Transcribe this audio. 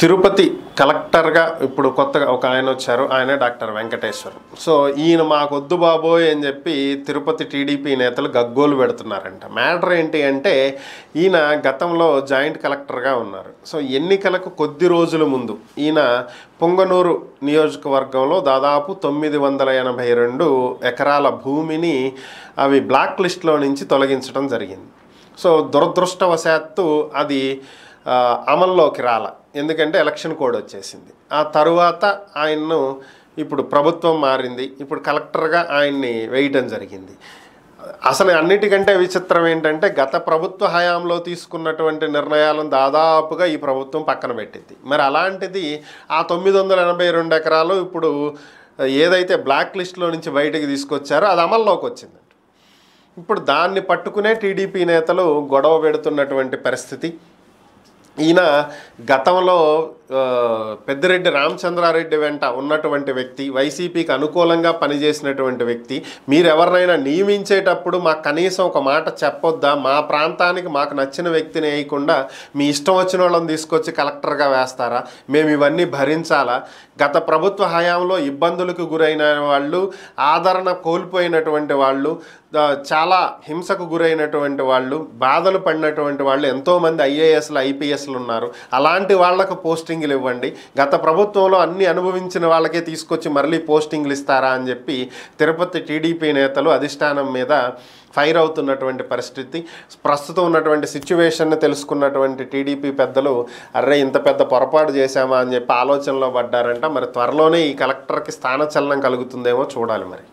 తిరుపతి కలెక్టర్గా ఇప్పుడు కొత్తగా ఒక ఆయన వచ్చారు. ఆయనే డాక్టర్ వెంకటేశ్వర్. సో ఈయన మాకొద్దు బాబోయ్ అని చెప్పి తిరుపతి టీడీపీ నేతలు గగ్గోలు పెడుతున్నారంట. మ్యాటర్ ఏంటి అంటే ఈయన గతంలో జాయింట్ కలెక్టర్గా ఉన్నారు. సో ఎన్నికలకు కొద్ది రోజుల ముందు ఈయన పొంగనూరు నియోజకవర్గంలో దాదాపు 982 ఎకరాల భూమిని అవి బ్లాక్ లిస్ట్లో నుంచి తొలగించడం జరిగింది. సో దురదృష్టవశాత్తు అది అమల్లోకి రాల, ఎందుకంటే ఎలక్షన్ కోడ్ వచ్చేసింది. ఆ తరువాత ఆయన్ను ఇప్పుడు ప్రభుత్వం మారింది, ఇప్పుడు కలెక్టర్గా ఆయన్ని వేయటం జరిగింది. అసలు అన్నిటికంటే విచిత్రం ఏంటంటే గత ప్రభుత్వ హయాంలో తీసుకున్నటువంటి నిర్ణయాలను దాదాపుగా ఈ ప్రభుత్వం పక్కన పెట్టింది. మరి అలాంటిది ఆ 982 ఎకరాలు ఇప్పుడు ఏదైతే బ్లాక్ లిస్ట్లో నుంచి బయటకు తీసుకొచ్చారో అది అమల్లోకి వచ్చింది. ఇప్పుడు దాన్ని పట్టుకునే టీడీపీ నేతలు గొడవ పెడుతున్నటువంటి పరిస్థితి. ఈయన గతంలో పెద్దిరెడ్డి రామచంద్రారెడ్డి వెంట ఉన్నటువంటి వ్యక్తి, వైసీపీకి అనుకూలంగా పనిచేసినటువంటి వ్యక్తి. మీరు ఎవరినైనా నియమించేటప్పుడు మాకు కనీసం ఒక మాట చెప్పొద్దా? మా ప్రాంతానికి మాకు నచ్చిన వ్యక్తిని వేయకుండా మీ ఇష్టం వచ్చిన వాళ్ళని తీసుకొచ్చి కలెక్టర్గా వేస్తారా? మేము ఇవన్నీ భరించాలా? గత ప్రభుత్వ హయాంలో ఇబ్బందులకు గురైన వాళ్ళు, ఆదరణ కోల్పోయినటువంటి వాళ్ళు, చాలా హింసకు గురైనటువంటి వాళ్ళు, బాధలు పడినటువంటి వాళ్ళు ఎంతోమంది ఐఏఎస్లు ఐపీఎస్లు ఉన్నారు. అలాంటి వాళ్లకు పోస్టింగ్లు ఇవ్వండి. గత ప్రభుత్వంలో అన్ని అనుభవించిన వాళ్ళకే తీసుకొచ్చి మళ్ళీ పోస్టింగ్లు ఇస్తారా అని చెప్పి తిరుపతి టీడీపీ నేతలు అధిష్టానం మీద ఫైర్ అవుతున్నటువంటి పరిస్థితి. ప్రస్తుతం ఉన్నటువంటి సిచ్యువేషన్ని తెలుసుకున్నటువంటి టీడీపీ పెద్దలు అర్రే ఇంత పెద్ద పొరపాటు చేశామా అని చెప్పి ఆలోచనలో పడ్డారంట. మరి త్వరలోనే ఈ కలెక్టర్కి స్థానచలనం కలుగుతుందేమో చూడాలి మరి.